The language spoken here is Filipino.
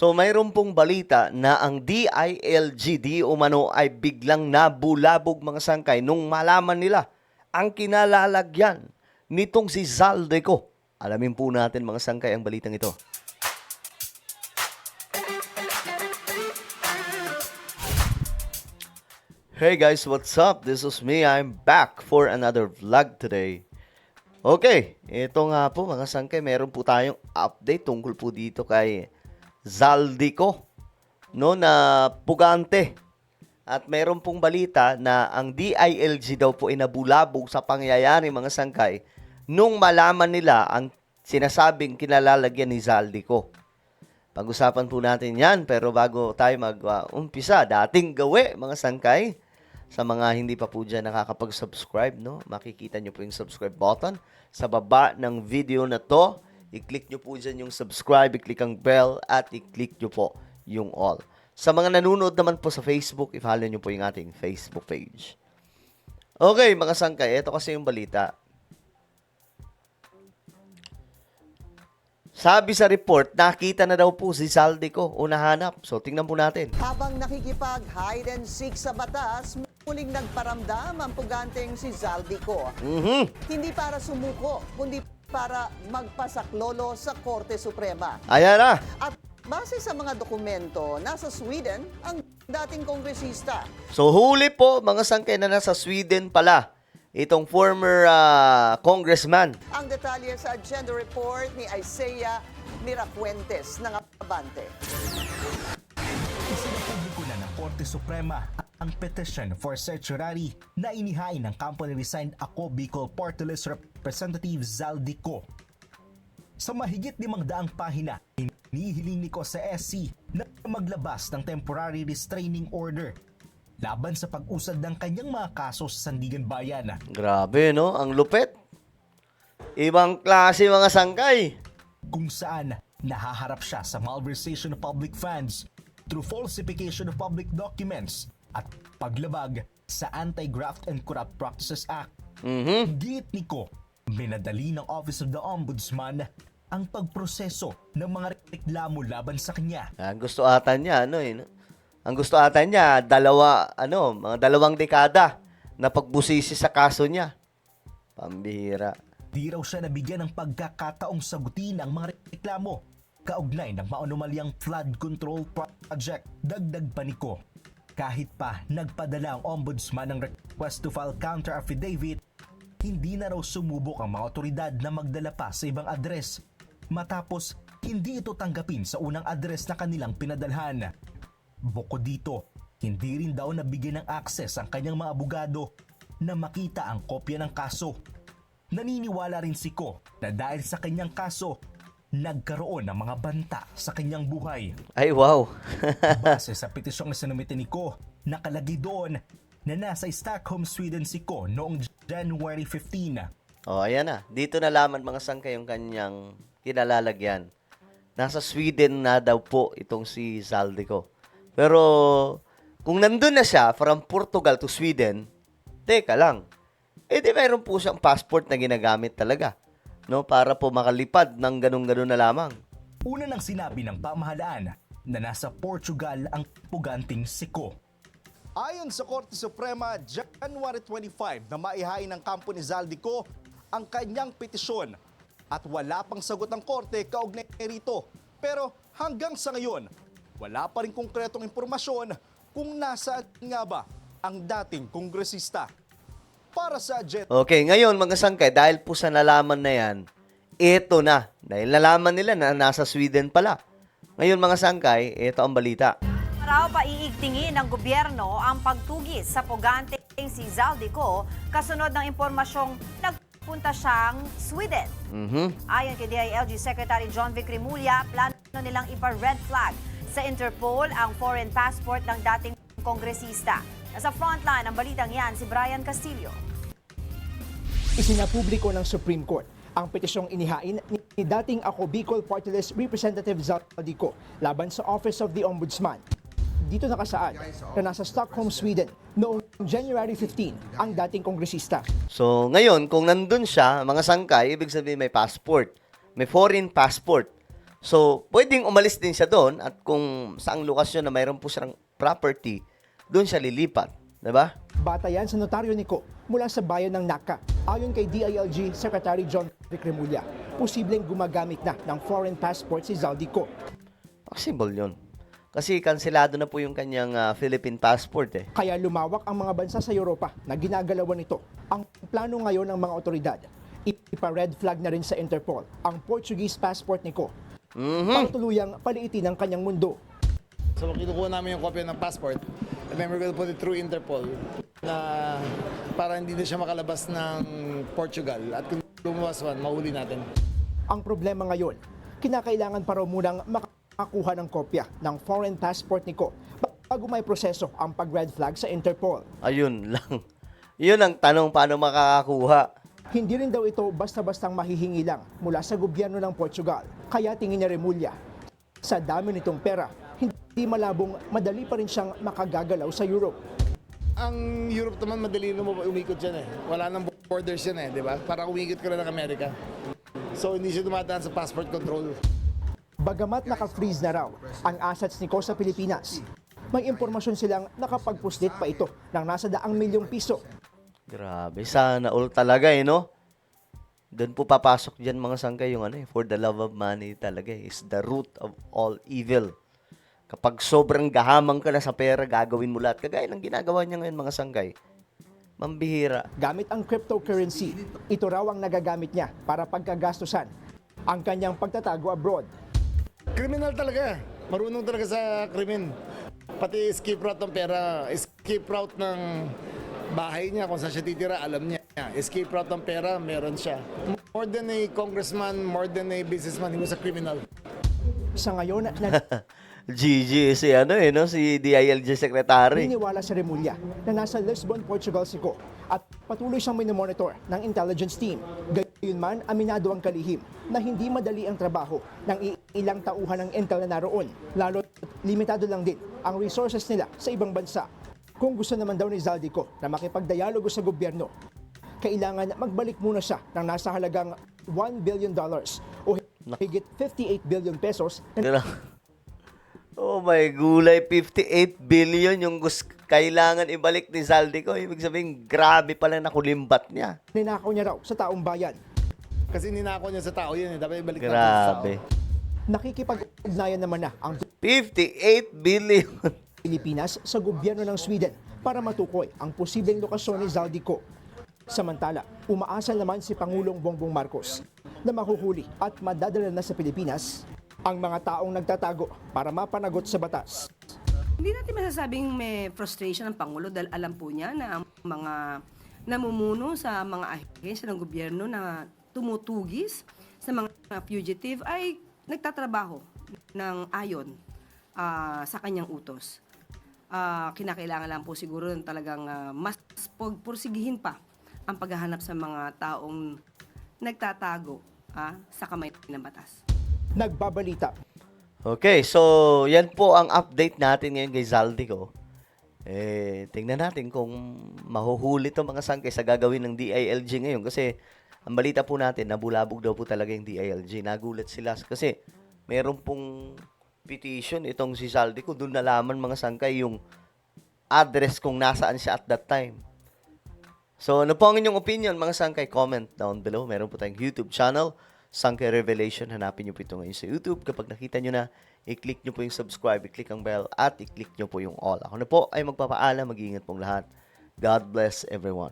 So mayroon pong balita na ang DILG umano ay biglang nabulabog mga sangkay nung malaman nila ang kinalalagyan nitong si Zaldico. Alamin po natin mga sangkay ang balitang ito. Hey guys, what's up? This is me. I'm back for another vlog today. Okay, ito nga po mga sangkay, meron po tayong update tungkol po dito kay Zaldico, no, na pugante. At meron pong balita na ang DILG daw po ay nabulabog sa pangyayari mga sangkay nung malaman nila ang sinasabing kinalalagyan ni Zaldico. Pag-usapan po natin yan, pero bago tayo mag-umpisa, dating gawi mga sangkay. Sa mga hindi pa po dyan nakakapag-subscribe, no, makikita nyo po yung subscribe button sa baba ng video na to. I-click nyo po dyan yung subscribe, i-click ang bell, at i-click nyo po yung all. Sa mga nanonood naman po sa Facebook, i-follow nyo po yung ating Facebook page. Okay, mga sangkay, ito kasi yung balita. Sabi sa report, nakita na daw po si Zaldico o nahanap. So, tingnan po natin. Habang nakikipag-hide and seek sa batas, muling nagparamdam ang puganteng si Zaldico. Hindi para sumuko, kundi para magpasaklolo sa Korte Suprema. Ayan na. At base sa mga dokumento, nasa Sweden ang dating kongresista. So, huli po, mga sangkay na nasa Sweden pala. Itong former congressman. Ang detalye sa agenda report ni Isaiah Mirafuentes ng Abante. Isinapubliko na ng Korte Suprema ang petition for certiorari na inihain ng company resigned Ako Bicol Party List Representative Zaldico. Sa mahigit 500 pahina, inihiling ni ko sa SC na maglabas ng temporary restraining order laban sa pag-usad ng kanyang mga kaso sa Sandigan Bayan. Grabe, no? Ang lupit. Ibang klase mga sangkay. Kung saan nahaharap siya sa malversation of public funds through falsification of public documents at paglabag sa Anti-Graft and Corrupt Practices Act. Giit ni ko, minadali ng Office of the Ombudsman ang pagproseso ng mga reklamo laban sa kanya. Ang gusto ata niya, ano eh, no? Ang gusto ata niya, mga 2 dekada na pagbusisi sa kaso niya. Pambihira. Di raw siya nabigyan ng pagkakataong sagutin ang mga reklamo kaugnay ng maanumalyang flood control project. Dagdag pa ni ko, kahit pa nagpadala ang ombudsman ng request to file counter affidavit, hindi na raw sumubok ang mga otoridad na magdala pa sa ibang address matapos hindi ito tanggapin sa unang address na kanilang pinadalhan. Bukod dito, hindi rin daw nabigyan ng access ang kanyang mga abogado na makita ang kopya ng kaso. Naniniwala rin si Ko na dahil sa kanyang kaso, nagkaroon ng mga banta sa kanyang buhay. Ay, wow. Base sa petisyong na sinumite ni Ko, nakalagay doon na nasa Stockholm, Sweden si Ko noong January 15. Oh, ayan na. Dito nalaman mga sangkay yung kanyang kinalalagyan. Nasa Sweden na daw po itong si Zaldico. Pero kung nandun na siya from Portugal to Sweden, teka lang. Di mayroon po siyang passport na ginagamit talaga, no, para po makalipad ng ganun-ganun na lamang. Una nang sinabi ng pamahalaan na nasa Portugal ang puganting si Ko. Ayon sa Korte Suprema, January 25 na maihain ng kampo ni Zaldico ang kanyang petisyon at wala pang sagot ng korte kaugnay rito. Pero hanggang sa ngayon, wala pa rin konkretong impormasyon kung nasaan nga ba ang dating kongresista. Para sa agenda. Okay, ngayon mga sangkay, dahil po sa nalaman na yan, ito na. Dahil nalaman nila na nasa Sweden pala. Ngayon mga sangkay, ito ang balita. Raw paiigtingin ng gobyerno ang pagtugis sa pugante si Zaldico kasunod ng impormasyong nagpunta siyang Sweden. Ayon kay DILG Secretary John Vic Rimulya, plano nilang ipa-red flag sa Interpol ang foreign passport ng dating kongresista. Nasa frontline ang balitang yan si Brian Castillo. Isinapubliko ng Supreme Court ang petisyong inihain ni dating Ako Bicol Party List Representative Zaldico laban sa Office of the Ombudsman. Dito nakasaad na nasa Stockholm, Sweden noong January 15 ang dating kongresista. So ngayon, kung nandun siya, mga sangkay, ibig sabihin may passport. May foreign passport. So, pwedeng umalis din siya doon at kung saang lokasyon na mayroon po siyang property, doon siya lilipat. Diba? Batayan sa notaryo ni Ko mula sa bayan ng Naka. Ayon kay DILG Secretary John Rick Remulla, posibleng gumagamit na ng foreign passport si Zaldico. Possible yun. Kasi kanselado na po yung kanyang Philippine passport eh. Kaya lumawak ang mga bansa sa Europa na ginagalawan nito. Ang plano ngayon ng mga otoridad, ipa-red flag na rin sa Interpol ang Portuguese passport ni Ko. Para tuluyang paliitin ang kanyang mundo. So kinukuha namin yung kopya ng passport and then we're going to put it through Interpol na para hindi na siya makalabas ng Portugal at kung lumabas man, mahuli natin. Ang problema ngayon, kinakailangan pa raw munang makakuha ng kopya ng foreign passport ni Ko bago may proseso ang pag-red flag sa Interpol. Ayun lang. Yun ang tanong, paano makakakuha? Hindi rin daw ito basta-bastang mahihingi lang mula sa gobyerno ng Portugal. Kaya tingin ni Remulla, sa dami nitong pera, hindi malabong madali pa rin siyang makagagalaw sa Europe. Ang Europe naman madali na mo umikot dyan eh. Wala nang borders yan eh, di ba? Parang umikot ka na ng Amerika. So hindi siya dumadaan sa passport control. Bagamat naka-freeze na raw ang assets ni Ko sa Pilipinas, may impormasyon silang nakapagpuslit pa ito ng nasa 100,000,000 piso. Grabe, sana all talaga eh, no? Doon po papasok dyan mga sangkay yung for the love of money talaga is the root of all evil. Kapag sobrang gahamang ka na sa pera, gagawin mo lahat. Kagaya ng ginagawa niya ngayon mga sangkay. Mambihira. Gamit ang cryptocurrency, ito raw ang nagagamit niya para pagkagastusan ang kanyang pagtatago abroad. Criminal talaga. Marunong talaga sa krimen. Pati escape route ng pera, escape route ng bahay niya, kung saan siya titira, alam niya. Escape route ng pera, meron siya. More than a congressman, more than a businessman, he was a criminal. Sa ngayon, GG si si DILG Secretary. naniniwala si Remulla na nasa Lisbon, Portugal si Ko at patuloy siyang minomonitor ng intelligence team. Gayunman, aminado ang kalihim na hindi madali ang trabaho ng ilang tauhan ng intel na naroon. Lalo limitado lang din ang resources nila sa ibang bansa. Kung gusto naman daw ni Zaldico na makipagdialogo sa gobyerno, kailangan magbalik muna siya ng nasa halagang $1 billion o higit 58 billion pesos na Oh my gulay, 58 billion yung kailangan ibalik ni Zaldico. Ibig sabihin, grabe pala nakulimbat niya. ninakaw niya raw sa taong bayan. Kasi ninako niya sa tao yun eh. Dapat ibalik natin sa tao. Grabe. Nakikipag-ugnayan naman na ang 58 billion. Pilipinas sa gobyerno ng Sweden para matukoy ang posibleng lokasyon ni Zaldico. Samantala, umaasa naman si Pangulong Bongbong Marcos na mahuhuli at madadala na sa Pilipinas ang mga taong nagtatago para mapanagot sa batas. Hindi natin masasabing may frustration ng Pangulo dahil alam po niya na ang mga namumuno sa mga ahensya ng gobyerno na tumutugis sa mga fugitive ay nagtatrabaho ng ayon sa kanyang utos. Kinakailangan lang po siguro ng talagang mas pursigihin pa ang paghahanap sa mga taong nagtatago sa kamay ng batas. Nagbabalita. Okay, so yan po ang update natin ngayon kay Zaldico. Tingnan natin kung mahuhuli itong mga sangkay sa gagawin ng DILG ngayon. Kasi ang balita po natin, nabulabog daw po talaga yung DILG. Nagulat sila kasi meron pong petition itong si Zaldico. Doon nalaman mga sangkay yung address kung nasaan siya at that time. So ano po ang inyong opinion mga sangkay? Comment down below. Meron po tayong YouTube channel, Sangkay Revelation. Hanapin nyo po ito ngayon sa YouTube. Kapag nakita nyo na, i-click nyo po yung subscribe, i-click ang bell, at i-click nyo po yung all. Ako na po ay magpapaalam. Mag-iingat pong lahat. God bless everyone.